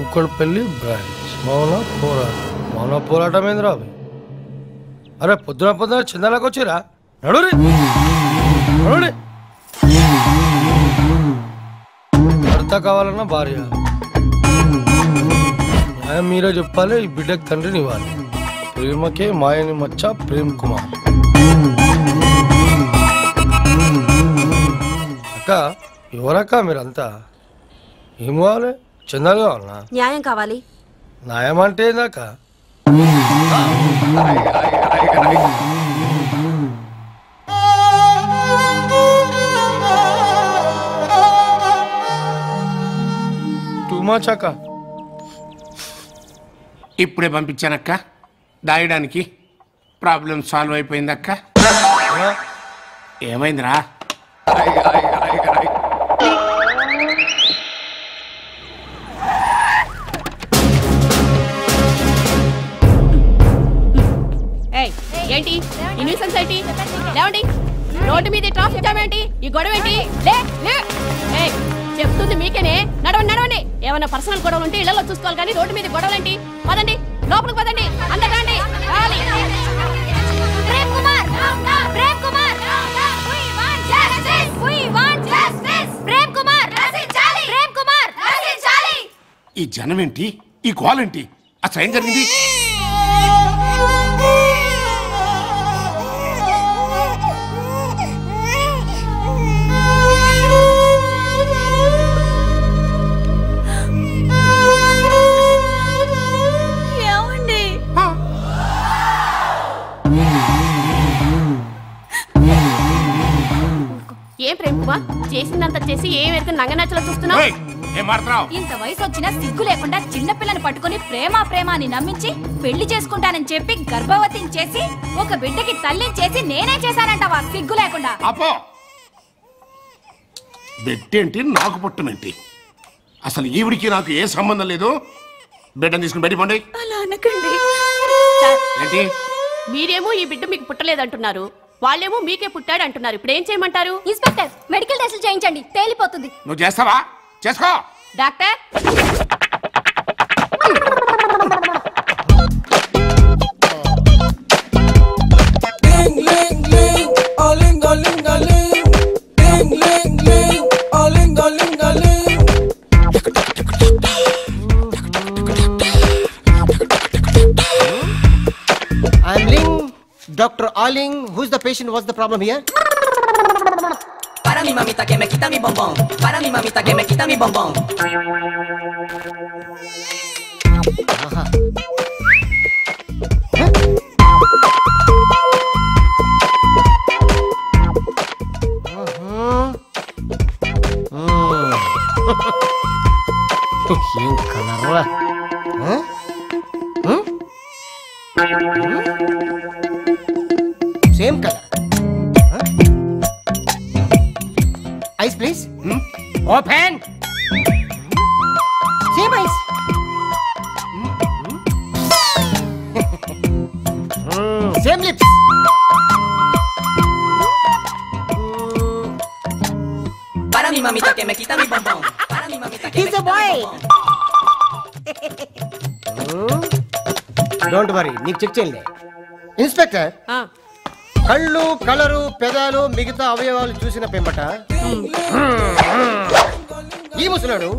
Kukkadapalli branch మౌన పోరాటం ఏంది రాబు? అరే పొద్దున చిందాలకు వచ్చిరా నడురి భర్త కావాలన్నా భార్య న్యాయం మీరే చెప్పాలి. ఈ బిడ్డకి తండ్రిని ఇవ్వాలి. ప్రేమకే మాయని మచ్చ ప్రేమ్ కుమార్. అక్క ఎవరక్క మీరంతా? ఏం కావాలి? చందాలు కావాలన్నా? న్యాయం కావాలి. న్యాయం అంటే ఏందాక? టూ మచ్ అక్క. ఇప్పుడే పంపించానక్క దాయడానికి. Problem solve అయిపోయిందక్క. ఏమైందిరా? ఏంటి ఇన్విసెన్స్ ఏంటి? లేవండి. రోడ్డు మీద ట్రాఫిక్ జామ్ ఏంటి? ఈ గొడవ ఏంటి? చెప్తుంది మీకేనే. నడవండి. ఏమన్నా పర్సనల్ గొడవలు ఉంటే ఇళ్లలో చూసుకోవాలి కానీ రోడ్డు మీద గొడవలు ఏంటి? పదండి, లోపలికి పదండి. అందరండి. ఈ జనం ఏంటి? ఈ గోల్ ఏంటి? అసలు ఏం జరిగింది? ఏం ప్రేమ్ కుమార్ చేసిందంత చేసి ఏమైతే నంగనచ్చలో చూస్తున్నావు? ఇంత వయసు వచ్చినా సిగ్గు లేకుండా చిన్నపిల్లని పట్టుకుని ప్రేమ అని నమ్మించి పెళ్లి చేసుకుంటానని చెప్పి గర్భవతిని చేసి ఒక బిడ్డకి తల్లిని చేసి నేనే చేశానంటావా? సిగ్గు లేకుండా. బెట్టేంటి నాకు పుట్టమేంటి? అసలు ఈవిడికి నాకు ఏ సంబంధం లేదు. బిడ్డను తీసుకుని బయట పండి. అలా అనకండి. ఏంటి? మీరేమో ఈ బిడ్డ మీకు పుట్టలేదంటున్నారు, వాళ్ళేమో మీకే పుట్టాడు అంటున్నారు. ఇప్పుడు ఏం చేయమంటారు? ఇన్స్పెక్టర్, మెడికల్ టెస్టులు చేయించండి, తేలిపోతుంది. నువ్వు చేస్తావా? చేసుకో. Doctor, I'm Ling, Dr. Aling. Who's the patient? What's the problem here? Para mi mamita que me quita mi bombón. Para mi mamita que me quita mi bombón. Aha. ఏం కలర్రా? Same color. Eyes, please. Open. Same eyes. Same lips. Para mi mamita que me quita mi bombón. Para mi mamita que me quita mi bombón. Don't worry, నీకు check చేయలే. Inspector, కళ్ళు, colour, పెదాలు, మిగతా అవయవాలు చూసిన పెంబట ఈ ముసలాడు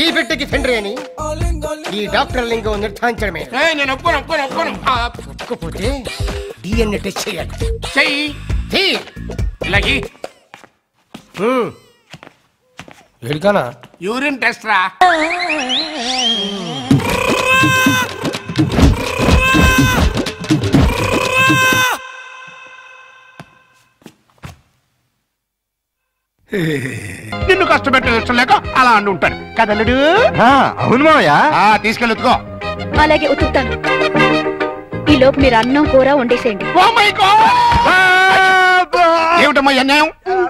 ఈ బిడ్డకి తండ్రి అని ఈ డాక్టర్ లింగం నిర్ధారించడమే. నేను ఒప్పుకోకపోతే DNA టెస్ట్ చేయాలి. చెయ్యి. ఇలాగి ఎడికానా? యూరిన్ టెస్ట్ రా. నిన్ను కష్టపెట్టే ఇష్టం లేక అలా అంటూ ఉంటాడు కదలుడు. అవును మావయ్య. తీసుకెళ్ళుకో. అలాగే ఉతుకుతాను. ఈ లోపు మీరు అన్నం కూర వండేసేయండి. ఏమిటమ్మా అన్యాయం?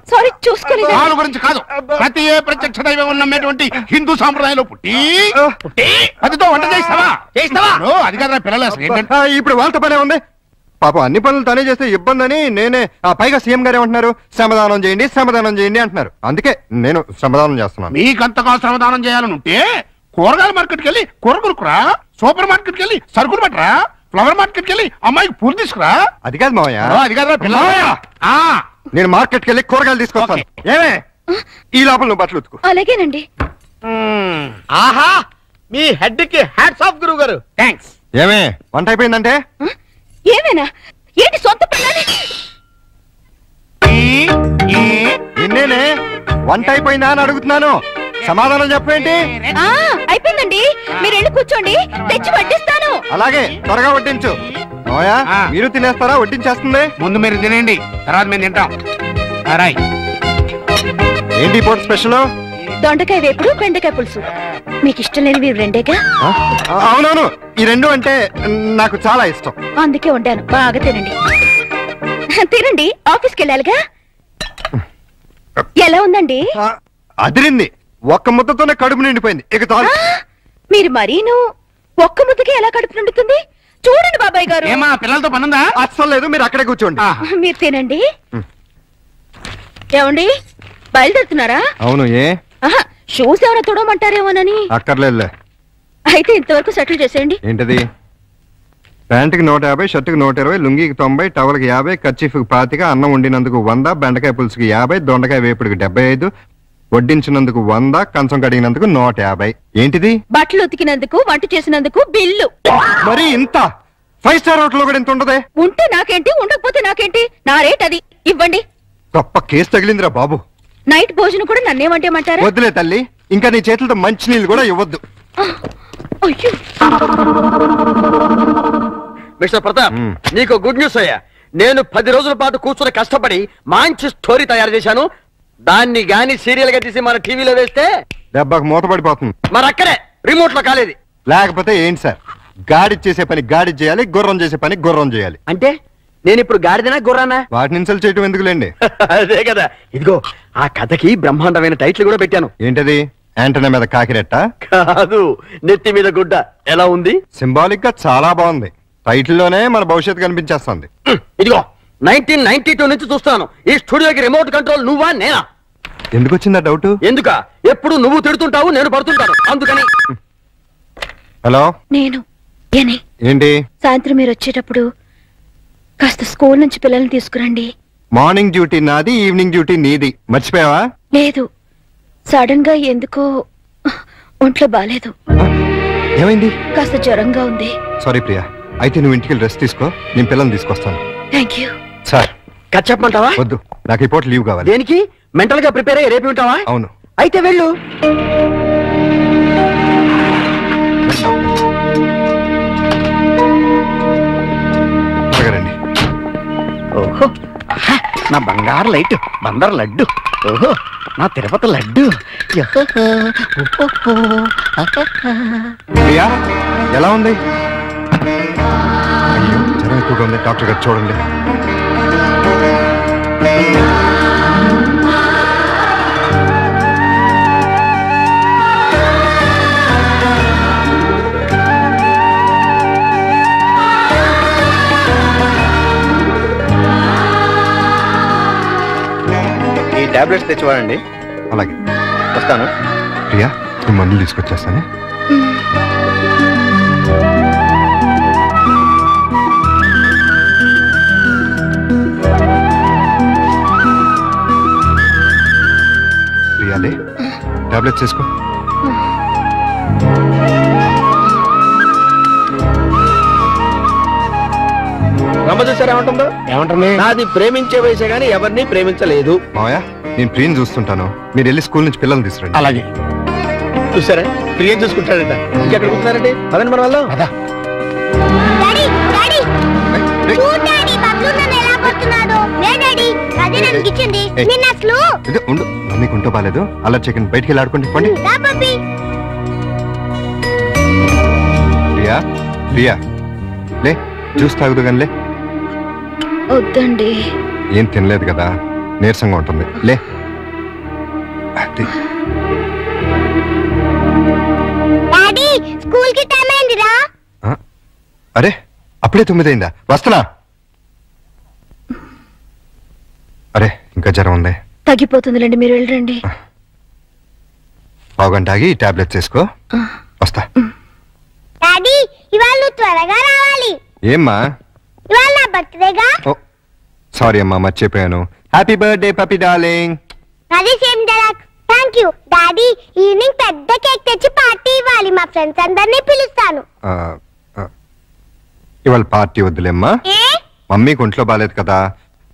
సారీ, చూసుకోలేదు. వాళ్ళ గురించి కాదు, ప్రతి ఏ ప్రత్యక్ష దైవం నమ్మేటువంటి హిందూ సాంప్రదాయంలో పుట్టి అదితో వంట చేస్తావా? అది కదా పిల్లలు. అసలు ఏంటంటే ఇప్పుడు వాళ్ళతో పనే ఉంది. పాపం అన్ని పనులు తనే చేస్తే ఇబ్బంది అని నేనే. పైగా సీఎం గారు ఏమంటున్నారు? శ్రమదానం చేయండి అంటున్నారు. అందుకే నేను శ్రమదానం చేస్తున్నాను. మీకంతగా శ్రమదానం చేయాలని ఉంటే కూరగాయల మార్కెట్కి వెళ్ళి కూర కొనుక్కురా, సూపర్ మార్కెట్కి వెళ్ళి సరుకులు పట్టరా, ఫ్లవర్ మార్కెట్కి వెళ్ళి అమ్మాయికి పూలు తీసుకురా. అది కాదు మావయ్య. అది కాదురా పిల్లవయ్య. నేను మార్కెట్కి వెళ్ళి కూరగాయలు తీసుకొస్తాను. ఏమే ఈ లోపల నువ్వు బట్టలు ఉతుకు. అలాగేనండి. ఆహా, మీ హెడ్ కి హ్యాట్స్ ఆఫ్ గురువు గారు. థ్యాంక్స్. ఏమే వంట అయిపోయిందంటే? ఏమైనా ఏంటి సొంత పిల్లని? నిన్నేనే వంట అయిపోయిందా అని అడుగుతున్నాను, సమాధానం చెప్పేంటి? అయిపోయిందండి, మీరు వెళ్ళి కూర్చోండి, తెచ్చి వడ్డిస్తాను. అలాగే త్వరగా వడ్డించు. మావయ్య మీరు తినేస్తారా? వడ్డించేస్తుంది. ముందు మీరు తినండి, తర్వాత మేము తింటాం. రాయ్. ఏంటి పోటీ స్పెషల్? దొండకాయ వేపుడు, బెండకాయ పులుసు. మీకు ఇష్టం లేనివి రెండేగా? అవునవును, ఈ రెండు అంటే నాకు చాలా ఇష్టం. అందుకే వండాను, బాగా తినండి. తినండి, ఆఫీస్కి వెళ్ళాలిగా. ఎలా ఉందండి? అదిరింది. ఒక్క ముద్దతోనే కడుపు నిండిపోయింది. ఇక చాలు. మీరు మరీను ఒక్క ముద్దకి ఎలా కడుపు నిండుతుంది? చూడండి బాబాయ్ గారు. ఏమా పిల్లలతో పనుందా? అస్సలు లేదు, మీరు అక్కడే కూర్చోండి. మీరు తినండి. ఏమండి బయలుదేరుతున్నారా? అవును. ఏ షూస్ ఏమైనా తొడమంటారేమోనని. అక్కర్లేదులే. అయితే ఇంతవరకు సెటిల్ చేసేయండి. ఏంటది? ప్యాంటుకి 150, షర్టుకి 120, లుంగికి 90, టవల్కి 50, కర్చీఫ్కి 25, అన్నం వండినందుకు 100, బెండకాయ పులుసుకి 50, దొండకాయ వేపుడికి 75, వడ్డించినందుకు 100, కంచం కడిగినందుకు 150. ఏంటిది? బట్టలు ఉతికినందుకు, వంట చేసినందుకు బిల్లు. మరి ఇంత? 5 స్టార్ హోటల్ కూడా ఇంత ఉండదే? ఉంటే నాకేంటి, ఉండకపోతే నాకేంటి, నా రేట్ అది. ఇవ్వండి. గొప్ప కేసు తగిలిందిరా బాబు. నైట్ భోజనం కూడా నన్నేమంటేమంటారా? వద్దులే తల్లి, ఇంకా నీ చేతులతో మంచినీళ్ళు కూడా ఇవ్వద్దు. అయ్యో. మిస్టర్ ప్రతాప్, నీకు గుడ్ న్యూస్ అయ్యా. నేను 10 రోజుల పాటు కూర్చొని కష్టపడి మంచి స్టోరీ తయారు చేశాను. దాన్ని గాని సీరియల్ గా తీసి మన టీవీలో వేస్తే దెబ్బకు మూత పడిపోతుంది. మరి అక్కడే రిమోట్ లో కాలేదు. లేకపోతే ఏంటి సార్, గాడి చేసే పని గాడి చేయాలి, గుర్రం చేసే పని గుర్రం చేయాలి. అంటే నేను ఇప్పుడు గాడిదనా గుర్రానా? వాటిని ఇన్సల్ట్ చేయటం ఎందుకులేండి. అదే కదా. ఇదిగో ఆ కథకి బ్రహ్మాండమైన టైటిల్ కూడా పెట్టాను. ఏంటది? యాంటనా మీద కాకిరెట్ట? కాదు, నెత్తి మీద గుడ్డ. ఎలా ఉంది? సింబాలిక్ గా చాలా బాగుంది. టైటిల్లోనే మన భవిష్యత్తు కనిపించేస్తుంది. ఇదిగో 1992 నుంచి చూస్తాను ఈ స్టూడియోకి రిమోట్ కంట్రోల్ నువ్వా నేనా? ఎందుకు వచ్చిందా డౌట్? ఎందుక? ఎప్పుడు నువ్వు తిడుతుంటావు, నేను పడుతుంటాను, అందుకని. హలో, నేను ఏంటి? సాయంత్రం మీరు వచ్చేటప్పుడు కాస్త స్కూల్ నుంచి పిల్లల్ని తీసుకురండి. మార్నింగ్ డ్యూటీ నాది, ఈవినింగ్ డ్యూటీ నీది. మర్చిపోయావా? లేదు, సడన్ గా ఎందుకో ఒంట్లో బాలేదు. ఏమైంది? కాస్త జ్వరంగా ఉంది. సారీ ప్రియా, అయితే నువ్వు ఇంటికి రెస్ట్ తీసుకో, నేను పిల్లల్ని తీసుకొస్తాను. Thank you. సార్ కట్ చెప్పమంటావా? వద్దు, నాకు ఈ పూట లీవ్ కావాలి. దేనికి? మెంటల్ గా ప్రిపేర్ అయ్యి రేపు ఉంటావా? అవును. అయితే వెళ్ళు. రండి. ఓహో, నా బంగారు లైట్, బందర్ లడ్డు. ఓహో, నా తిరుపతి లడ్డు. ప్రియా ఎలా ఉంది? అయ్యో, జ్వరం ఎక్కువగా ఉంది, డాక్టర్ గారు చూడండి. ఈ టాబ్లెట్స్ తెచ్చివాడండి. అలాగే, వస్తాను. ప్రియా, నేను మందులు తీసుకొచ్చేస్తానే. ప్రియాలే, టాబ్లెట్స్ తీసుకో. రమ్మ చూసారా ఏమంటుందో? ఏమంటుంది? నాది ప్రేమించే వయసే గానీ ఎవరిని ప్రేమించలేదు. మావయ్య, నేను ప్రియని చూస్తుంటాను, మీరు వెళ్ళి స్కూల్ నుంచి పిల్లల్ని తీసుకురండి. అలాగే. చూసారా, ప్రియం చూసుకుంటాడంట. ఇంకెక్కడ కూర్చున్నారండి? అదండి మన వాళ్ళు. ఉండు, మీకు ఉంటో బాలేదు. అలా చికెన్ బయటికి వెళ్ళి ఆడుకోండి. పండి. ప్రియా, ప్రియా లే, జ్యూస్ తాగుదు కానీ లే. వద్దండి. ఏం తినలేదు కదా, నీరసంగా ఉంటుంది. లే. అది. అరే, అప్పుడే 9 అయిందా? వస్తున్నా. అరే, ఇంకా జ్వరం ఉంది. తగ్గిపోతుందిలేండి, మీరు వెళ్ళండి. పావుగంట ఆగి టాబ్లెట్స్ వేసుకో. వస్తా. డాడీ ఇవాళ నువ్వు త్వరగా రావాలి. ఏమ్మా? ఇవాళ నా బర్త్డేగా. ఓ సారీ అమ్మా, మర్చిపోయాను. హ్యాపీ బర్త్డే పప్పి డార్లింగ్. అది same dialogue. Thank you daddy. Evening పెద్ద కేక్ తెచ్చి పార్టీ ఇవ్వాలి. మా ఫ్రెండ్స్ అందరినీ పిలుస్తాను. ఇవాళ పార్టీ వద్దులేమ్మా. మమ్మీకి ఒంట్లో బాలేదు కదా.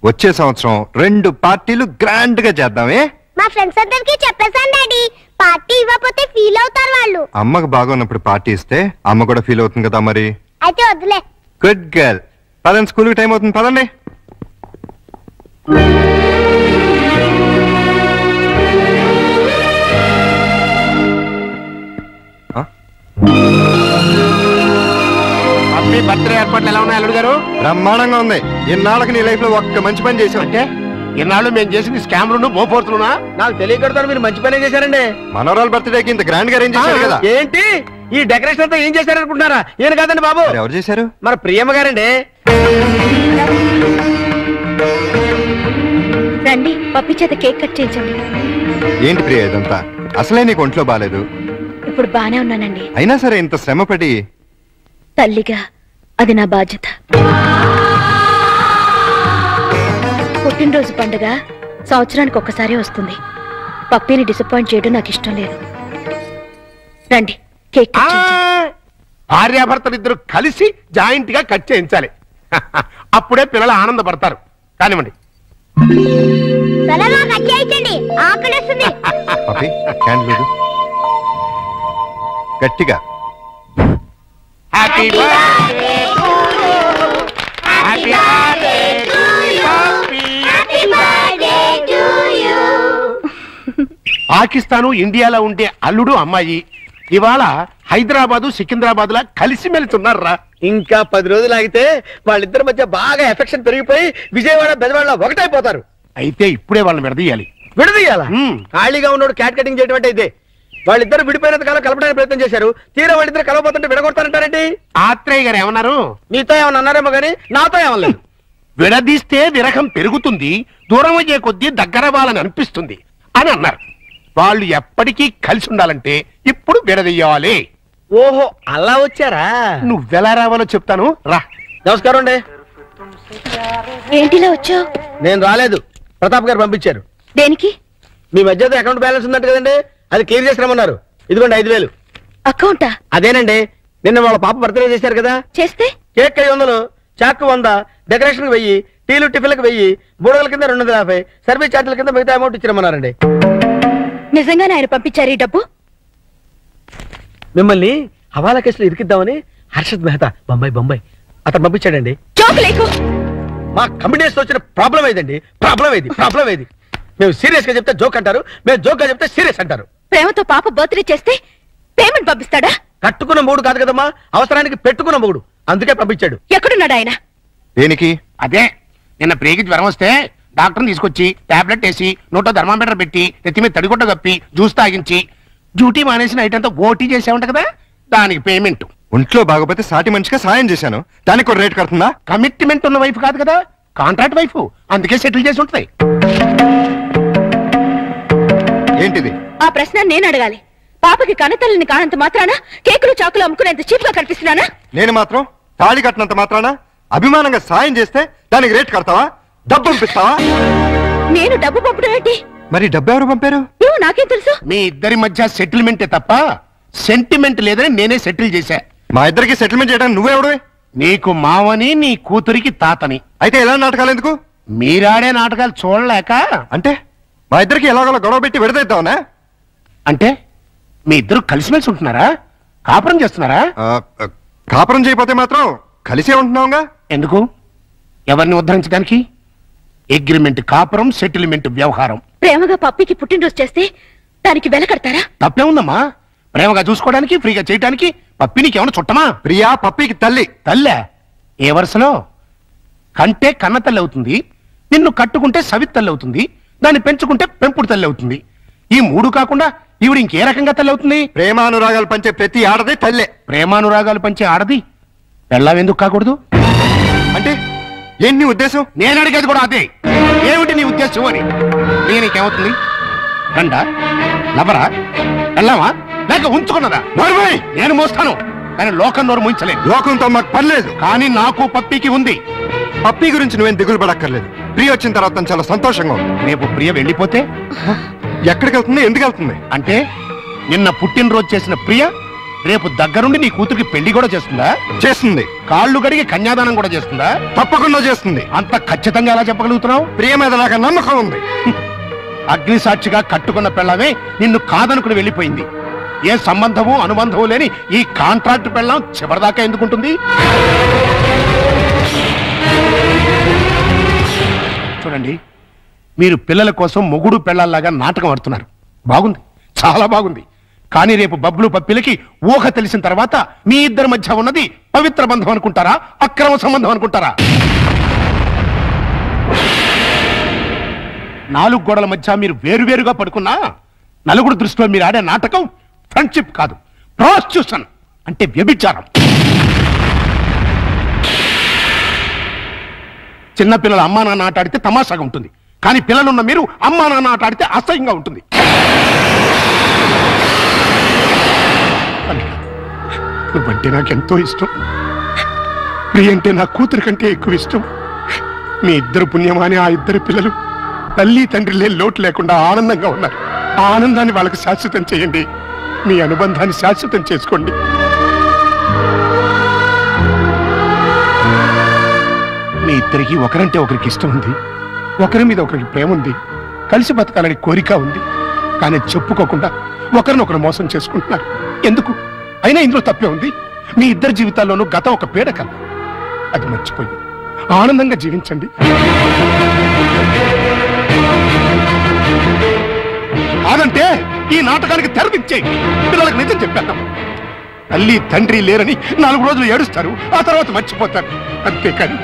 వచ్చే సంవత్సరం 2 పార్టీలు గ్రాండ్ గా చేద్దామే. మా ఫ్రెండ్స్ అందరికి చెప్పేశాను డాడీ. పార్టీ ఇవ్వకపోతే ఫీల్ అవుతారు వాళ్ళు. అమ్మకు బాగున్నప్పుడు పార్టీ ఇస్తే అమ్మ కూడా ఫీల్ అవుతుంది కదా మరి. అయితే వద్దులే. Good girl. పదండి, స్కూల్కి టైం అవుతుంది, పదండి. మీ బర్త్డే ఏర్పాట్లు ఎలా ఉన్నాయి అల్లుడు గారు? బ్రహ్మాండంగా ఉంది. ఇన్నాళ్ళకి నీ లైఫ్ లో ఒక్క మంచి పని చేసావు. అంటే ఇన్నాళ్ళు మేము చేసింది స్కామ్లు బోఫోర్తులునా? నాకు తెలియకడతాను, మీరు మంచి పనే చేశారండి. మనోరాల్ బర్త్డేకి ఇంత గ్రాండ్ గా అరేంజ్ చేశారు కదా. ఏంటి ఈ డెకరేషన్ అంతా ఏం చేశారనుకుంటున్నారా? ఈయన కాదండి బాబు. ఎవరు చేశారు? మన ప్రియమ్మ గారండి. రండి, పప్పి చేత కేక్ కట్ చేయించండి. ఏంటి ప్రియ ఇదంతా? అసలే నీకు ఒంట్లో బాలేదు. ఇప్పుడు బానే ఉన్నానండి. అయినా సరే ఇంత శ్రమపడి. తల్లిగా అది నా బాధ్యత. పుట్టినరోజు పండుగ సంవత్సరానికి ఒక్కసారి వస్తుంది. పప్పిని డిసప్పాయింట్ చేయడం నాకు ఇష్టం లేదు. రండి, కేక్ కట్ చేయించండి. భార్యాభర్తలిద్దరు కలిసి జాయింట్ గా కట్ చేయించాలి. అప్పుడే పిల్లలు ఆనందపడతారు. కానివ్వండి. త్వరగా కట్ చేయించండి, ఆకలిస్తుంది. పప్పి క్యాండిల్ లేదు. గట్టిగా. Happy birthday to you. Happy birthday to you. Happy birthday to you. Pakistan ఇండియాలో ఉండే అల్లుడు అమ్మాయి ఇవాళ హైదరాబాదు సికింద్రాబాద్ లా కలిసిమెలిసి ఉన్నారా? ఇంకా 10 రోజులు ఆగితే వాళ్ళిద్దరి మధ్య బాగా ఎఫెక్షన్ పెరిగిపోయి విజయవాడ బెజవాడ ఒకటైపోతారు. అయితే ఇప్పుడే వాళ్ళని విడదీయాలి. విడదీయాలా? ఖాళీగా ఉన్నోడు క్యాట్ కటింగ్ చేయడం అంటే ఇదే. వాళ్ళిద్దరు విడిపోయినంత కాలం కలపడానికి ప్రయత్నం చేశారు. తీరా వాళ్ళిద్దరు కలవబోతుంటే విడగొడతారంటారేంటి? ఆత్రేయ గారు ఏమన్నారు? నీతో ఏమన్నా అన్నారేమో గానీ నాతో ఏమనలేదు. విడదీస్తే విరహం పెరుగుతుంది, దూరం అయ్యే కొద్దీ దగ్గర వాళ్ళని అనిపిస్తుంది అని అన్నారు. వాళ్ళు ఎప్పటికీ కలిసి ఉండాలంటే ఇప్పుడు విడదీయాలి. ఓహో, అలా వచ్చారా? నువ్వెలా రావాలో చెప్తాను, రా. నమస్కారం అండి. ఏంటిలా వచ్చావు? నేను రాలేదు, ప్రతాప్ గారు పంపించారు. దేనికి? మీ మధ్య అకౌంట్ బ్యాలెన్స్ ఉందంట కదండి, అది క్లియర్ చేసి రమ్మన్నారు. ఇదిగోండి 5,000. అకౌంటా? అదేనండి, నిన్న వాళ్ళ పాప బర్త్డే చేశారు కదా. చేస్తే కేక్ 500, చాకు 100, డెకరేషన్ 1000, టీలు టిఫిన్లకు 1000, బూడగల కింద 250, సర్వీస్ ఛార్జీల కింద మిగతా అమౌంట్ ఇచ్చిరమ్మన్నారండి. నిజంగానే ఆయన పంపించారు ఈ డబ్బు? మిమ్మల్ని హవాలా కేసులో ఇరికిద్దామని హర్షద్ మెహతా బొంబాయి అతను పంపించాడండి. మా కంపెనీస్ వచ్చిన ప్రాబ్లం ఏదండి? ప్రాబ్లం ఏది? మేము సీరియస్ గా చెప్తే జోక్ అంటారు, మేము జోక్ గా చెప్తే సీరియస్ అంటారు. ప్రేమతో పాప బర్త్డే చేస్తే పేమెంట్ పంపిస్తాడా? కట్టుకున్న మూడు కాదు కదమ్మా, అవసరానికి పెట్టుకున్న మూడు, అందుకే పంపించాడు. ఎక్కడున్నాడు ఆయన? దేనికి? అదే నిన్న ప్రేకి జ్వరం వస్తే డాక్టర్ని తీసుకొచ్చి టాబ్లెట్ వేసి నోట్లో థర్మామీటర్ పెట్టి నెత్తి మీద తడిగుడ్డ కప్పి జ్యూస్ తాగించి డ్యూటీ మానేసి నైట్ అంతా ఓటీ చేసామంట కదా, దానికి పేమెంట్. ఒంట్లో బాగపోతే సాటి మనిషిగా సాయం చేశాను, దానికి కూడా రేట్ కడుతుందా? కమిట్మెంట్ ఉన్న వైఫ్ కాదు కదా, కాంట్రాక్ట్ వైఫ్, అందుకే సెటిల్ చేసి ఉంటుంది. ఏంటిది? ఆ ప్రశ్న నేను అడగాలి. పాపకి కనతల్లిని కానంత మాత్రాన కేకులు చాకులు అమ్ముకునేంత చీప్ గా కనిపిస్తున్నానా? నేను మాత్రం తాళి కట్టినంత మాత్రాన అభిమానంగా సాయం చేస్తే దానికి రేట్ కడతావా? డబ్బు పంపిస్తావా? నేను డబ్బు పంపడం ఏంటి? మరి డబ్బు ఎవరు పంపారు? నాకేం తెలుసు? మీ ఇద్దరి మధ్య సెటిల్మెంటే తప్ప సెంటిమెంట్ లేదని నేనే సెటిల్ చేశా. మా ఇద్దరికి సెటిల్మెంట్ చేయడానికి నువ్వెవడవే? నీకు మావని, నీ కూతురికి తాతని. అయితే ఎలా నాటకాలు ఎందుకు? మీరాడే నాటకాలు చూడలేక. అంటే మా ఇద్దరికి ఎలాగోలా గొడవ పెట్టి విడదీద్దామనా? అంటే మీ ఇద్దరు కలిసిమెలిసి ఉంటున్నారా? కాపురం చేస్తున్నారా? కాపురం చేయకపోతే మాత్రం కలిసే ఉంటున్నావుగా. ఎందుకు? ఎవరిని ఉద్ధరించడానికి? అగ్రిమెంట్ కాపురం, సెటిల్మెంట్ వ్యవహారం. ప్రేమగా పప్పికి పుట్టినరోజు చేస్తే దానికి వెల కడతారా? తప్పే ఉందమ్మా, ప్రేమగా చూసుకోవడానికి, ఫ్రీగా చేయడానికి. పప్పి నీకేమన్నా చుట్టమా? ప్రియా పప్పికి తల్లి. తల్లే ఏ వరుసలో? కంటే కన్న తల్లి అవుతుంది, నిన్ను కట్టుకుంటే సవి తల్లి అవుతుంది, దాన్ని పెంచుకుంటే పెంపుడు తల్లి అవుతుంది. ఈ మూడు కాకుండా ఈవిడ ఇంకే రకంగా తల్లి అవుతుంది? ప్రేమానురాగాలు పంచే ప్రతి ఆడది తల్లే. ప్రేమానురాగాలు పంచే ఆడది పెళ్ళావెందుకు కాకూడదు? అంటే ఏంటి నీ ఉద్దేశం? నేను అడిగేది కూడా అదే. ఏమిటి నీ ఉద్దేశం అని. నీకేమవుతుంది? గండ, లవరా, వెళ్ళావా లేక ఉంచుకున్నదా? నేను మోస్తాను, కానీ లోకం నోరు మూయించలేదు. లోకంతో మాకు పర్లేదు, కానీ నాకు పప్పీకి ఉంది. పప్పీ గురించి నువ్వేం దిగులు పడక్కర్లేదు. ప్రియ వచ్చిన తర్వాత చాలా సంతోషంగా ఉంది. రేపు ప్రియ వెళ్ళిపోతే ఎక్కడికి వెళ్తుంది, ఎందుకు వెళ్తుంది? అంటే నిన్న పుట్టినరోజు చేసిన ప్రియ రేపు దగ్గరుండి నీ కూతురికి పెళ్లి కూడా చేస్తుందా? చేస్తుంది. కాళ్ళు కడిగి కన్యాదానం కూడా చేస్తుందా? తప్పకుండా చేస్తుంది. అంత ఖచ్చితంగా ఎలా చెప్పగలుగుతున్నావు? ప్రియ మీద నాకు నమ్మకం ఉంది. అగ్ని సాక్షిగా కట్టుకున్న పెళ్ళమే నిన్ను కాదనుకుని వెళ్ళిపోయింది. ఏ సంబంధము అనుబంధము లేని ఈ కాంట్రాక్ట్ పెళ్ళం చివరిదాకా ఎందుకుంటుంది? చూడండి, మీరు పిల్లల కోసం మొగుడు పెళ్ళాల్లాగా నాటకం ఆడుతున్నారు. బాగుంది, చాలా బాగుంది. కానీ రేపు బబ్లు పప్పిలకి ఊహ తెలిసిన తర్వాత మీ ఇద్దరి మధ్య ఉన్నది పవిత్ర బంధం అనుకుంటారా, అక్రమ సంబంధం అనుకుంటారా? 4 గోడల మధ్య మీరు వేరువేరుగా పడుకున్నా నలుగురు దృష్టిలో మీరు ఆడే నాటకం ఫ్రెండ్షిప్ కాదు, ప్రాస్టిట్యూషన్ అంటే వ్యభిచారం. చిన్నపిల్లల అమ్మా నాన్న ఆట ఆడితే తమాషాగా ఉంటుంది, కానీ పిల్లలున్న మీరు అమ్మా నాన్న ఆట ఆడితే అసహ్యంగా ఉంటుంది. నువ్వంటే నాకెంతో ఇష్టం. ప్రియ అంటే నా కూతురు కంటే ఎక్కువ ఇష్టం. మీ ఇద్దరు పుణ్యమాని ఆ ఇద్దరు పిల్లలు తల్లి తండ్రిలే లోటు లేకుండా ఆనందంగా ఉన్నారు. ఆ ఆనందాన్ని వాళ్ళకి శాశ్వతం చేయండి. మీ అనుబంధాన్ని శాశ్వతం చేసుకోండి. మీ ఇద్దరికి ఒకరంటే ఒకరికి ఇష్టం ఉంది, ఒకరి మీద ఒకరికి ప్రేమ ఉంది, కలిసి బతకాలని కోరిక ఉంది. కానీ చెప్పుకోకుండా ఒకరినొకరు మోసం చేసుకుంటున్నారు. ఎందుకు? అయినా ఇందులో తప్పే ఉంది. మీ ఇద్దరి జీవితాల్లోనూ గతం ఒక పీడకం. అది మర్చిపోయి ఆనందంగా జీవించండి. కాదంటే ఈ నాటకానికి తెరదించేయండి. పిల్లలకు నిజం చెప్పేద్దాం. తల్లి తండ్రి లేరని 4 రోజులు ఏడుస్తారు, ఆ తర్వాత మర్చిపోతారు. అంతేకాని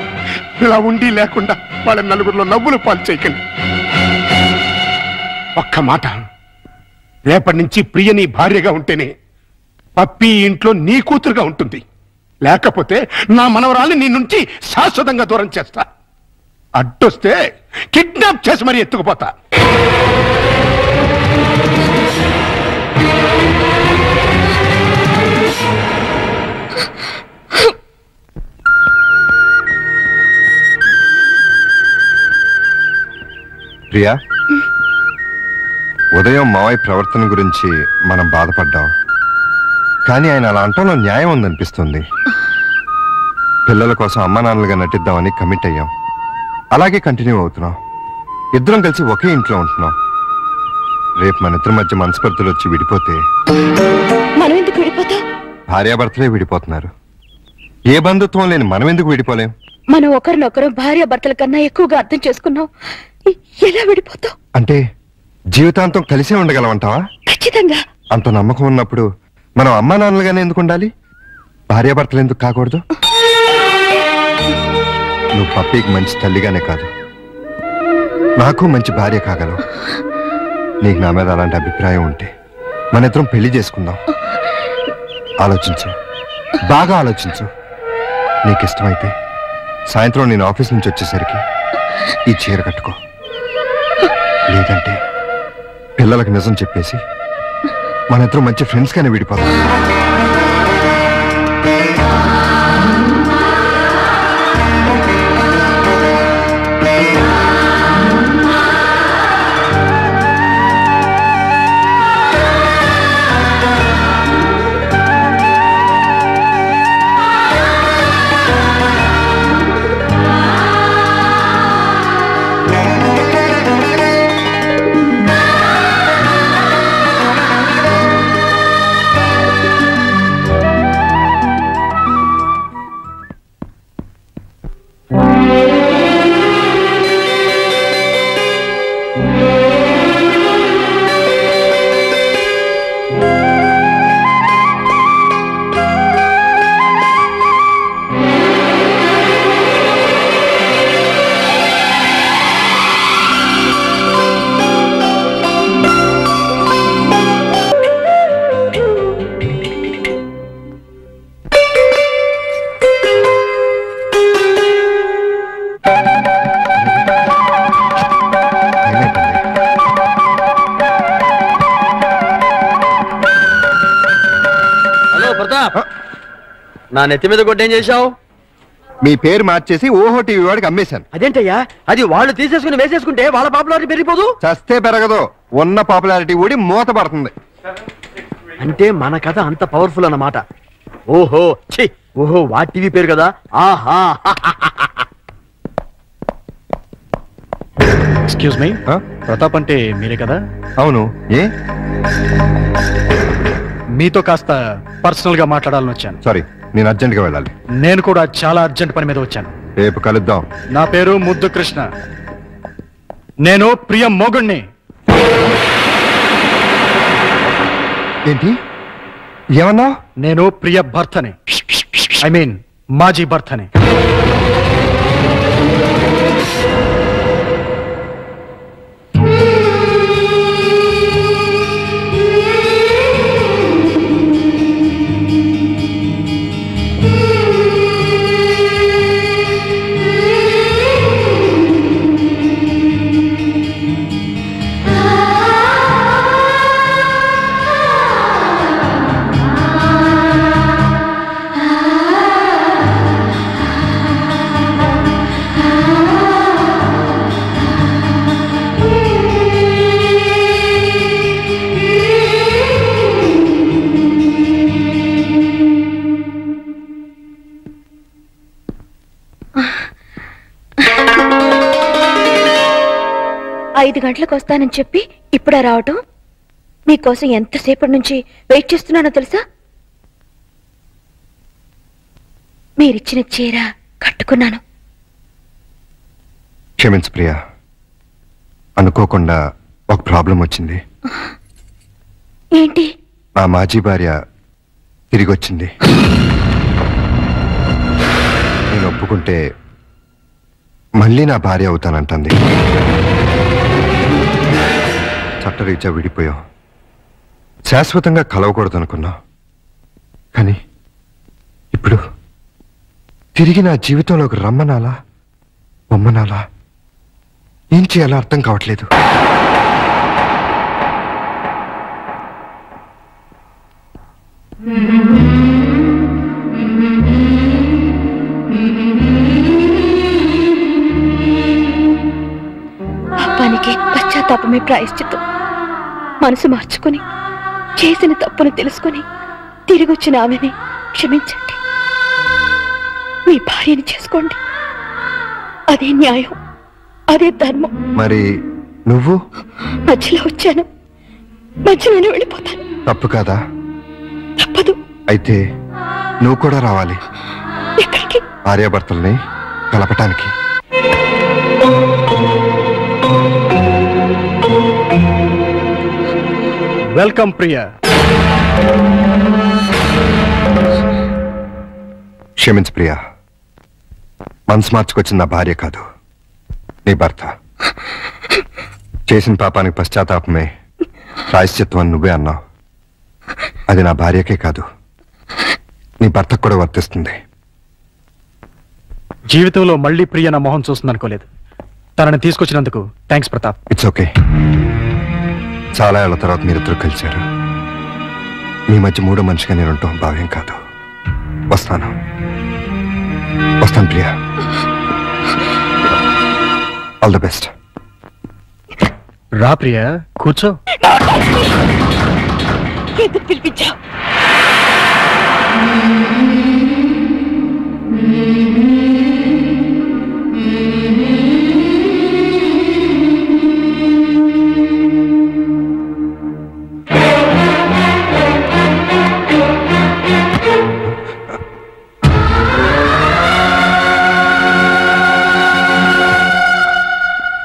ఇలా ఉండి లేకుండా వాళ్ళ నలుగురిలో నవ్వులు పాలు చేయకండి. ఒక్క మాట, రేపటి నుంచి ప్రియ నీ భార్యగా ఉంటేనే పప్పి ఇంట్లో నీ కూతురుగా ఉంటుంది. లేకపోతే నా మనవరాల్ని నీ నుంచి శాశ్వతంగా దూరం చేస్తా. అడ్డొస్తే కిడ్నాప్ చేసి మరీ ఎత్తుకుపోతా. ప్రియా, ఉదయం మావయ్య ప్రవర్తన గురించి మనం బాధపడ్డాం, కానీ ఆయన అలా అంటంలో న్యాయం ఉందనిపిస్తుంది. పిల్లల కోసం అమ్మా నాన్నలుగా నటిద్దామని కమిట్ అయ్యాం. అలాగే కంటిన్యూ అవుతున్నాం. ఇద్దరం కలిసి ఒకే ఇంట్లో ఉంటున్నాం. రేపు మన ఇద్దరి మధ్య మనస్పర్ధలు వచ్చి విడిపోతే మనం ఎందుకు విడిపోతాం? భార్యాభర్తలే విడిపోతున్నారు. ఏ బంధుత్వం లేని మనం ఎందుకు విడిపోలేం? మనం ఒకరినొకరు భార్యాభర్తల కన్నా ఎక్కువగా అర్థం చేసుకున్నాం. ఎలా విడిపోతాం? అంటే జీవితాంతం కలిసే ఉండగలమంటావా? ఖచ్చితంగా. అంత నమ్మకం ఉన్నప్పుడు మనం అమ్మా నాన్నలుగానే ఎందుకు ఉండాలి? భార్యాభర్తలు ఎందుకు కాకూడదు? నువ్వు పప్పీకి మంచి తల్లిగానే కాదు, నాకు మంచి భార్య కాగలవు. నీకు నా మీద అలాంటి అభిప్రాయం ఉంటే మన ఇద్దరం పెళ్లి చేసుకుందాం. ఆలోచించు, బాగా ఆలోచించు. నీకు ఇష్టమైతే సాయంత్రం నేను ఆఫీస్ నుంచి వచ్చేసరికి ఈ చీర కట్టుకో. లేదంటే పిల్లలకు నిజం చెప్పేసి మన ఇద్దరం మంచి ఫ్రెండ్స్ గానే విడిపోతాం. నా నెత్తి మీద కొట్టేం చేశావు? మీ పేరు మార్చేసి ఓహో టీవీ వాడికి అమ్మేశాను. అదేంటయ్యా? అది వాళ్ళు తీసేసుకుని వేసేసుకుంటే వాళ్ళ పాపులారిటీ పెరిగిపోదు. చస్తే పెరగదు, ఉన్న పాపులారిటీ ఊడి మూత పడుతుంది. అంటే మన కథ అంత పవర్ఫుల్ అన్నమాట. ఓహో ఛీ, ఓహో వా టీవీ పేరు కదా. ఆహా ఎక్స్క్యూజ్ మీ, ప్రతాప్ అంటే మీరే కదా? అవును. ఏ? మీతో కాస్త పర్సనల్ గా మాట్లాడాలని వచ్చాను. సారీ, నేను అర్జెంట్ గా వెళ్ళాలి. నేను కూడా చాలా అర్జెంట్ పని మీద వచ్చాను. రేపు కలుద్దాం. నా పేరు ముద్దు కృష్ణ. నేను ప్రియ మొగుణ్ణి. ఏంటి ఏమన్నా? నేను ప్రియ భర్తని, ఐ మీన్ మాజీ భర్తని. ఐదు గంటలకు వస్తానని చెప్పి ఇప్పుడా రావటం? మీకోసం ఎంతసేపటి నుంచి వెయిట్ చేస్తున్నానో తెలుసా? మీరిచ్చిన చీర కట్టుకున్నాను. క్షమించు ప్రియా, అనుకోకుండా ఒక ప్రాబ్లం వచ్చింది. ఏంటి? నా మాజీ భార్య తిరిగి వచ్చింది. నేను ఒప్పుకుంటే మళ్ళీ నా భార్య అవుతానంటుంది. చట్టరీత్యా విడిపోయాం, శాశ్వతంగా కలవకూడదు అనుకున్నా. కానీ ఇప్పుడు తిరిగి నా జీవితంలోకి రమ్మనాలా బొమ్మనాలా ఏం చేయాలో అర్థం కావట్లేదు. పాపానికి పశ్చాత్తాపమే ప్రాయశ్చిత్తం. మనసు మార్చుకుని చేసిన తప్పును తెలుసుకుని తిరిగొచ్చిన ఆమెని క్షమించండి. మీ భార్యని చేసుకోండి. అదే న్యాయం, అదే ధర్మం. మరి నువ్వు? మధ్యలో వచ్చాను, మధ్యలోనే వెళ్ళిపోతాను. తప్పు కాదా? తప్పదు. అయితే నువ్వు కూడా రావాలి. ఎక్కడికి? భార్యాభర్తల్ని కలపటానికి. వెల్కమ్ ప్రియా. క్షమించు ప్రియా, మనసు మార్చుకొచ్చిన నా భార్య కాదు, నీ భర్త. చేసిన పాపానికి పశ్చాత్తాపమే ప్రాయశ్చిత్వం అని నువ్వే అన్నావు. అది నా భార్యకే కాదు, నీ భర్తకు కూడా వర్తిస్తుంది. జీవితంలో మళ్ళీ ప్రియ నా మొహం చూస్తుంది అనుకోలేదు. తనని తీసుకొచ్చినందుకు థ్యాంక్స్ ప్రతాప్. It's okay. చాలా ఏళ్ల తర్వాత మీరిద్దరు కలిశారు. మీ మధ్య మూడో మనిషిగా నేను ఉంటాం భావ్యం కాదు. వస్తాను ప్రియా. All the best. రా ప్రియా, కూర్చో. ఎందుకు పిలిపించావు?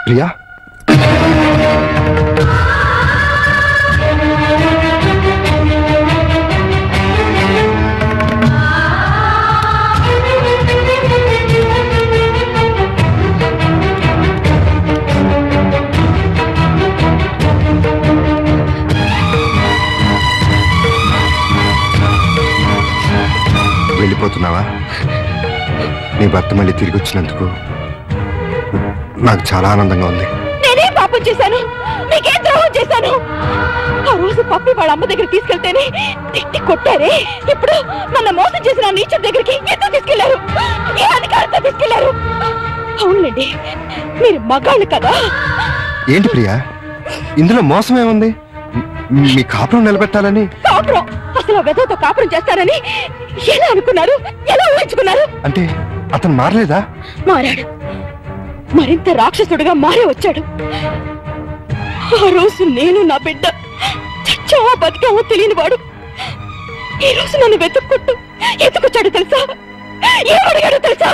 ప్రియా, వెళ్ళిపోతున్నావా? నీ భర్త మళ్ళీ తిరిగి వచ్చినందుకు నాకు చాలా ఆనందంగా ఉంది. నేనే పాపం చేశాను, మీకేం ద్రోహం చేశాను. ఆ రోజు పప్పి వాళ్ళ అమ్మ దగ్గర తీసుకెళ్తేనే తిట్టి కొట్టారే. ఇప్పుడు నన్ను మోసం చేసిన నీచర్ దగ్గరికి ఎందుకు తీసుకెళ్లారు? ఏ అధికారంతో తీసుకెళ్లారు? అవునండి, మీరు మగాళ్ళు కదా. ఏంటి ప్రియా, ఇందులో మోసం ఏముంది? మీ కాపురం నిలబెట్టాలని. కాపురం? అసలు వెదతో కాపురం చేస్తారని ఎలా అనుకున్నారు? ఎలా ఊహించుకున్నారు? అంటే అతను మారలేదా? మారాడు, మరింత రాక్షసుడిగా మారే వచ్చాడు. ఆ రోజు నేను నా బిడ్డ చచ్చావా బతికావో తెలియని వాడు ఈ రోజు నన్ను వెతుక్కుంటూ ఎత్తుకొచ్చాడు తెలుసా? ఏమడిగాడు తెలుసా?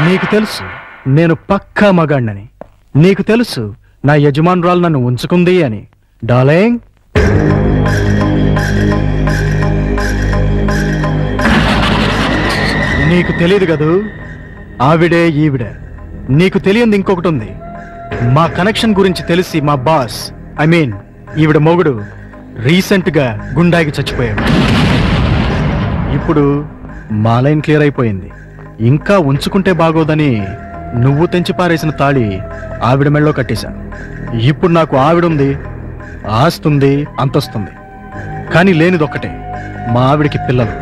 నీకు తెలుసు నేను పక్కా మగాణ్ణని. నీకు తెలుసు నా యజమానురాలు నన్ను ఉంచుకుంది అని. డార్లింగ్, నీకు తెలియదు కదూ, ఆవిడే ఈవిడే. నీకు తెలియంది ఇంకొకటి ఉంది. మా కనెక్షన్ గురించి తెలిసి మా బాస్, ఐ మీన్ ఈవిడ మొగుడు, రీసెంట్ గా గుండాకి చచ్చిపోయాడు. ఇప్పుడు మా లైన్ క్లియర్ అయిపోయింది. ఇంకా ఉంచుకుంటే బాగోదని నువ్వు తెంచి పారేసిన తాళి ఆవిడ మెళ్ళో కట్టేశాను. ఇప్పుడు నాకు ఆవిడుంది, ఆస్తుంది, అంతస్తుంది. కానీ లేనిదొక్కటే, మా ఆవిడికి పిల్లలు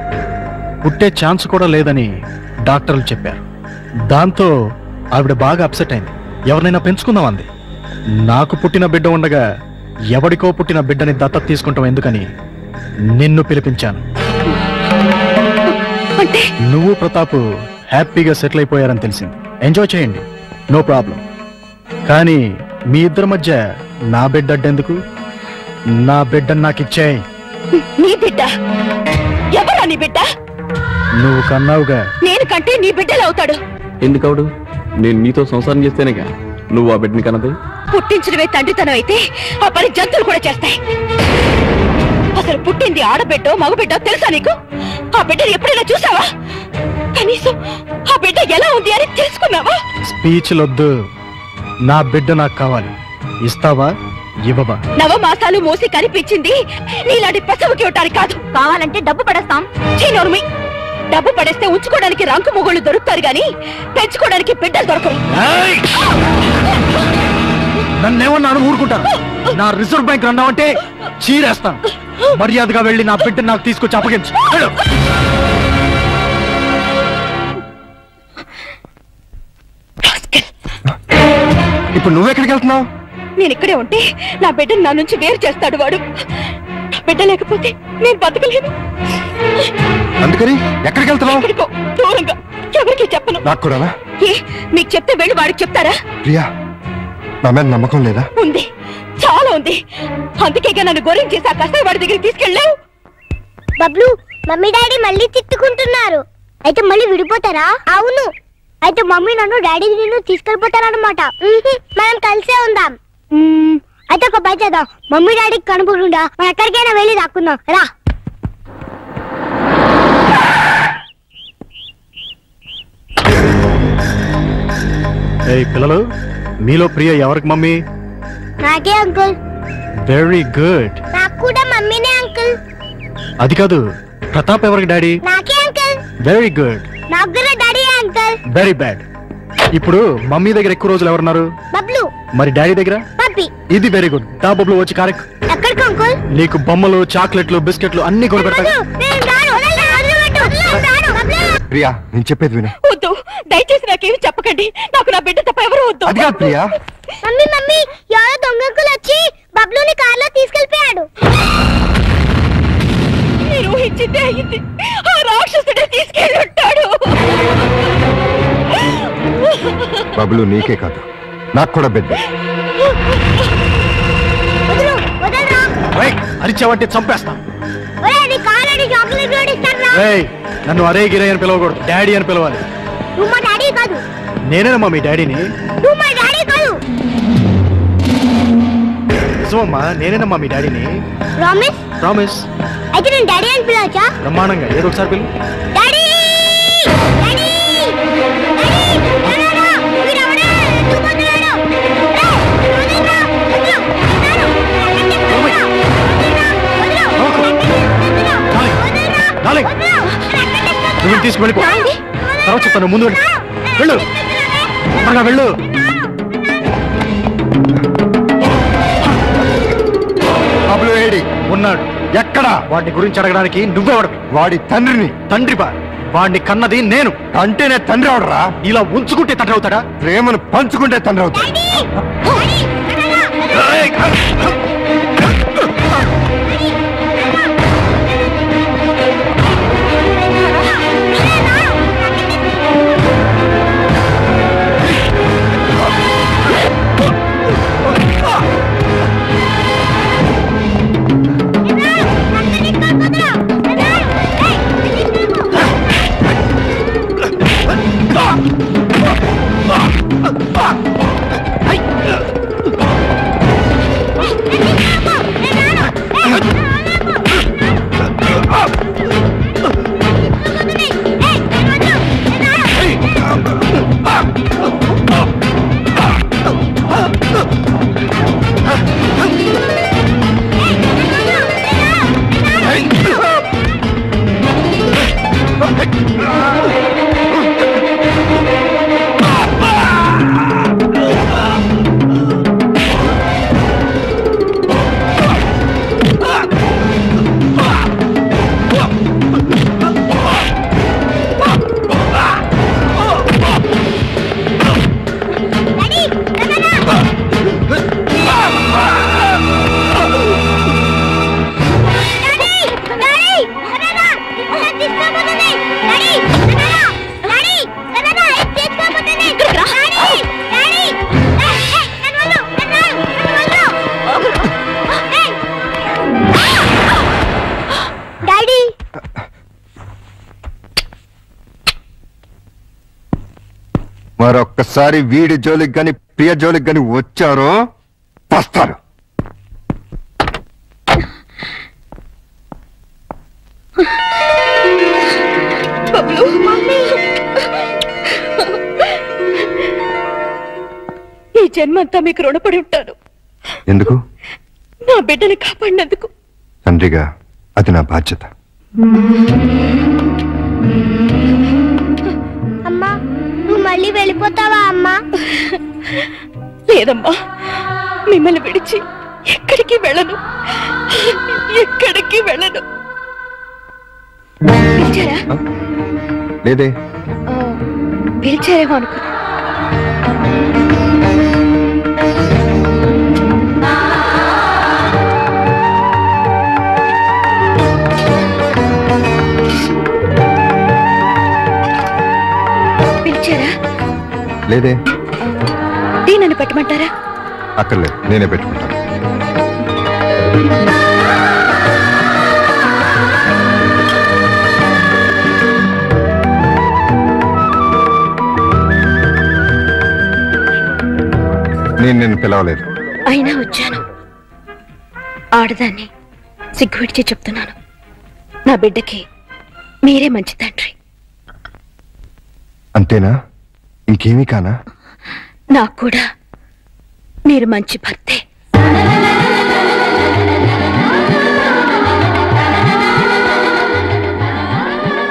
పుట్టే ఛాన్స్ కూడా లేదని డాక్టర్లు చెప్పారు. దాంతో ఆవిడ బాగా అప్సెట్ అయింది. ఎవరినైనా పెంచుకుందాం అంది. నాకు పుట్టిన బిడ్డ ఉండగా ఎవడికో పుట్టిన బిడ్డని దత్తత తీసుకుంటాం ఎందుకని నిన్ను పిలిపించాను. నువ్వు ప్రతాప్ హ్యాపీగా సెటిల్ అయిపోయారని తెలిసింది. ఎంజాయ్ చేయండి, నో ప్రాబ్లం. కానీ మీ ఇద్దరి మధ్య నా బిడ్డ అడ్డెందుకు? నా బిడ్డను నాకు ఇచ్చేయ్. నీ బిడ్డ? ఎవరా నీ బిడ్డ? నువ్వు కన్నావుగా. నేను కంటే నీ బిడ్డలు అవుతాడు. ఎందుకవుడు? నేను నీతో సంసారం చేస్తేనేగా నువ్వు ఆ బిడ్డని కన్నది. పుట్టించడమే తండ్రితనం అయితే ఆ పని జంతువులు కూడా చేస్తాయి. అసలు పుట్టింది ఆడబిడ్డో మగబిడ్డో తెలుసా నీకు? ఆ బిడ్డని ఎప్పుడైనా చూసావా? కనీసం ఆ బిడ్డ ఎలా ఉంది అని తెలుసుకున్నావా? స్పీచ్లొద్దు. నా బిడ్డ నాకు కావాలి. ఇస్తావా ఇవ్వవా? నవమాసాలు మోసి కనిపించింది నీలాంటి పశువుకి ఇవ్వటానికి కాదు. కావాలంటే డబ్బు పడేస్తాం. చీనోర్మి, డబ్బు పడేస్తే ఉంచుకోవడానికి రంకు మొగుళ్ళు దొరుకుతారు గాని పెంచుకోవడానికి బిడ్డలు దొరకరు. నన్నేమన్నాను ఊరుకుంటాను. నా రిజర్వ్ బ్యాంక్ అన్నావంటే చీరేస్తాను. మర్యాదగా వెళ్ళి నా బిడ్డ నాకు తీసుకొచ్చి అప్పగించు. ఇప్పుడు నువ్వెక్కడికి వెళ్తున్నావు? నేను ఇక్కడే ఉంటే నా బిడ్డను నా నుంచి వేరు చేస్తాడు వాడు. బిడ్డ లేకపోతే నేను బతకలేను. అందుకని ఎక్కడికి వెళ్తున్నావు? ఎక్కడికో దూరంగా, ఎవరికి చెప్పను. నాకు కూడా. ఏ మీకు చెప్తే వెళ్ళి వాడికి చెప్తారా? ప్రియా, నా మీద నమ్మకం లేదా? ఉంది, చాలా ఉంది. అందుకేగా నన్ను గోరం చేసి ఆ కసాయి వాడి దగ్గరికి తీసుకెళ్ళావు. బబ్లు, మమ్మీ డాడీ మళ్ళీ తిట్టుకుంటున్నారు. అయితే మళ్ళీ విడిపోతారా? అవును. అయితే మమ్మీ నన్ను డాడీ నిన్ను తీసుకెళ్ళిపోతారన్నమాట. మనం కలిసే ఉందాం. అయితే ఒక పని చేద్దాం. మమ్మీ డాడీకి కనుపకుండా మనం ఎక్కడికైనా వెళ్ళి దాక్కుందాం రా. ఏయ్ పిల్లలు, మీలో ప్రియ ఎవరికి మమ్మీ? నాకే అంకుల్. Very good. నాకు కూడా మమ్మీనే అంకుల్. అది కాదు, ప్రతాప్ ఎవరికి డాడీ? నాకే అంకుల్. Very good. నాకు కూడా డాడీ అంకుల్. Very bad. ఇప్పుడు మమ్మీ దగ్గర ఎక్కువ రోజులు ఎవరున్నారు? బబ్లు. మరి డాడీ దగ్గర? పప్పి. ఇది వెరీ గుడ్. దా బబ్లు వచ్చి కారెక్. ఎక్కడికి అంకుల్? నీకు బొమ్మలు, చాక్లెట్లు, బిస్కెట్లు అన్ని కొనిపెడతా. ప్రియా, నేను చెప్పేది విను. వద్దు, దయచేసి నాకేమి చెప్పకండి. నాకు నా బిడ్డ తప్ప ఎవరు వద్దు. అది కాదు ప్రియా. మమ్మీ మమ్మీ, ఎవరో దొంగకులు వచ్చి బబ్లుని కార్లో తీసుకెళ్ళిపోయాడు. మీరు ఊహించిందే అయింది. ఆ రాక్షసుడే తీసుకెళ్ళి ఉంటాడు. బబులు నీకే కాదు, నాకు కూడా బిడ్డ. అరిచావంటే చంపేస్తా. చాక్లెట్ నన్ను అరే గిరే అని పిలవకూడదు, డాడీ అని పిలవాలి. నువ్వు మా డాడీ కాదు. నేనేనమ్మా మీ డాడీని. నువ్వు మా డాడీ కాదు. నిజమమ్మా, నేనేనమ్మా మీ డాడీని. ప్రామిస్? ప్రామిస్. అయితే నేను డాడీ అని పిలవచ్చా? బ్రహ్మాండంగా, ఏదో ఒకసారి పిలు. డాడీ! డాడీ! నువ్వు తీసుకువెళ్ళిపో. తర్వాత చెప్తాను, ముందు వెళ్ళు. త్వరగా వెళ్ళు. ఉన్నాడు. ఎక్కడ? వాడిని గురించి అడగడానికి నువ్వెవడివి? వాడి తండ్రిని. తండ్రివా? వాడిని కన్నది నేను. అంటేనే తండ్రి అవడరా? ఇలా ఉంచుకుంటే తండ్రి అవుతాడా? ప్రేమను పంచుకుంటే తండ్రి అవుతాడు. మరొక్కసారి వీడి జోలికి గాని ప్రియ జోలికి గాని వచ్చారో వస్తారు. ఈ జన్మంతా మీకు రుణపడి ఉంటాను. ఎందుకు? నా బిడ్డని కాపాడినందుకు. తండ్రిగా అది నా బాధ్యత. అమ్మా, నువ్వు మళ్ళీ వెళ్ళిపోతావా అమ్మా? లేదమ్మా, మిమ్మల్ని విడిచి ఎక్కడికి వెళ్ళను, ఎక్కడికి వెళ్ళను. పిలిచారా? లేదే. పిలిచారేమో అనుకో. పిలిచారా? లేదే. దీనని పెట్టమంటారా? అక్కర్లేదు, నేనే పెట్టుకుంటాను. నేను నిన్ను పిలవలేదు. అయినా వచ్చాను. ఆడదాన్ని సిగ్గు విడిచి చెప్తున్నాను. నా బిడ్డకి మీరే మంచి తండ్రి. అంతేనా? ఇంకేమీ కానా? నాకు కూడా మీరు మంచి భర్తే.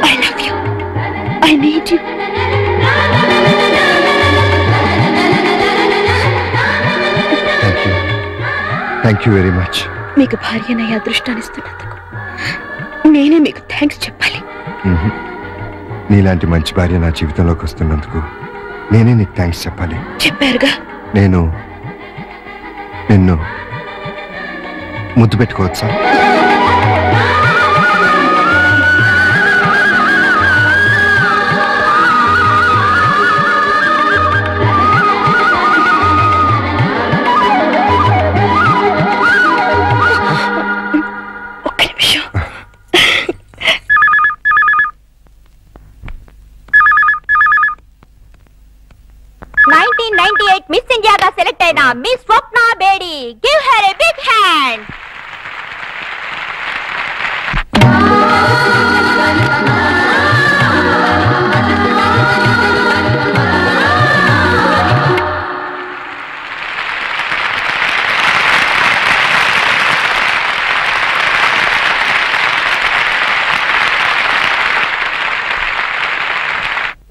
I love you. I need you. Thank you very much. మీకు భార్యనయ్యే అదృష్టాన్ని ఇస్తున్నందుకు నేనే మీకు థ్యాంక్స్ చెప్పాలి. నీలాంటి మంచి భార్య నా జీవితంలోకి వస్తున్నందుకు నేనే నీకు థ్యాంక్స్ చెప్పాలి. చెప్పారుగా. నేను నిన్ను ముద్దు పెట్టుకోవచ్చా? ఒక్క నిమిషం. మిస్ ఇండియాగా సెలెక్ట్ అయిన miss Swapna Bedi. Give her a big hand.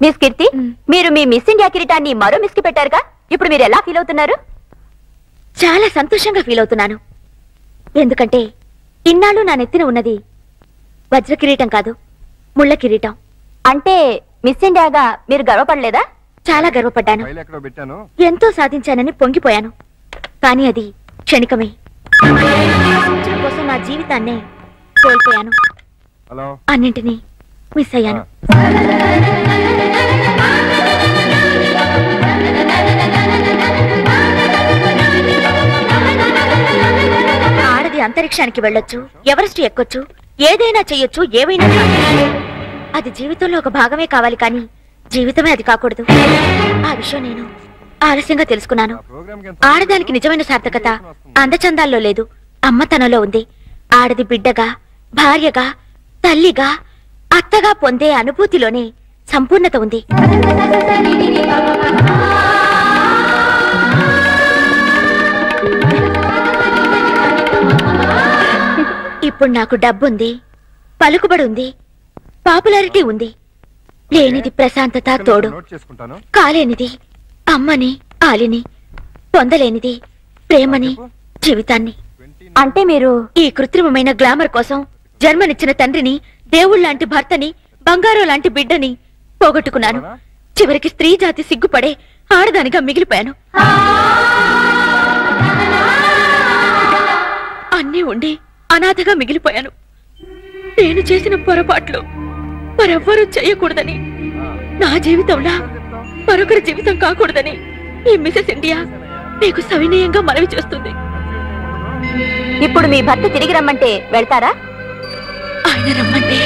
Miss Keerthi, మీరు మీ మిస్ ఇండియా కిరీటాన్ని మరో మిస్ కి పెట్టారుగా, ఇప్పుడు మీరు ఎలా ఫీల్ అవుతున్నారు? చాలా సంతోషంగా ఫీల్ అవుతున్నాను. ఎందుకంటే ఇన్నాళ్ళు నా నెత్తిన ఉన్నది వజ్ర కిరీటం కాదు, ముళ్ళ కిరీటం. అంటే మిస్ ఇండియాగా మీరు గర్వపడలేదా? చాలా గర్వపడ్డాను. ఎంతో సాధించానని పొంగిపోయాను. కానీ అది క్షణికమే. కోసం నా జీవితాన్నే కోల్పోయాను. అన్నింటినీ మిస్ అయ్యాను. ఆడది అంతరిక్షానికి వెళ్ళొచ్చు, ఎవరెస్ట్ ఎక్కొచ్చు, ఏదైనా చెయ్యొచ్చు, ఏవైనా అది జీవితంలో ఒక భాగమే కావాలి, కానీ జీవితమే అది కాకూడదు. ఆ విషయం నేను ఆలస్యంగా తెలుసుకున్నాను. ఆడదానికి నిజమైన సార్థకత అందచందాల్లో లేదు, అమ్మతనంలో ఉంది. ఆడది బిడ్డగా, భార్యగా, తల్లిగా, అత్తగా పొందే అనుభూతిలోనే సంపూర్ణత ఉంది. ఇప్పుడు నాకు డబ్బుంది, పలుకుబడి ఉంది, పాపులారిటీ ఉంది. లేనిది ప్రశాంతత, తోడు. కాలేనిది అమ్మని, ఆలిని. పొందలేనిది ప్రేమని, జీవితాన్ని. అంటే మీరు ఈ కృత్రిమమైన గ్లామర్ కోసం జన్మనిచ్చిన తండ్రిని, దేవుళ్లాంటి భర్తని, బంగారం లాంటి బిడ్డని పోగొట్టుకున్నాను. చివరికి స్త్రీ జాతి సిగ్గుపడే ఆడదానిగా మిగిలిపోయాను. అన్నీ ఉండి అనాథగా మిగిలిపోయాను. నేను చేసిన పొరపాట్లు మరెవ్వరూ చేయకూడదని, నా జీవితంలా మరొకరి జీవితం కాకూడదని ఈ మిసెస్ ఇండియా మీకు సవినయంగా మనవి చేస్తుంది. ఇప్పుడు మీ భర్త తిరిగి రమ్మంటే వెళ్తారా? ఆయన రమ్మంటే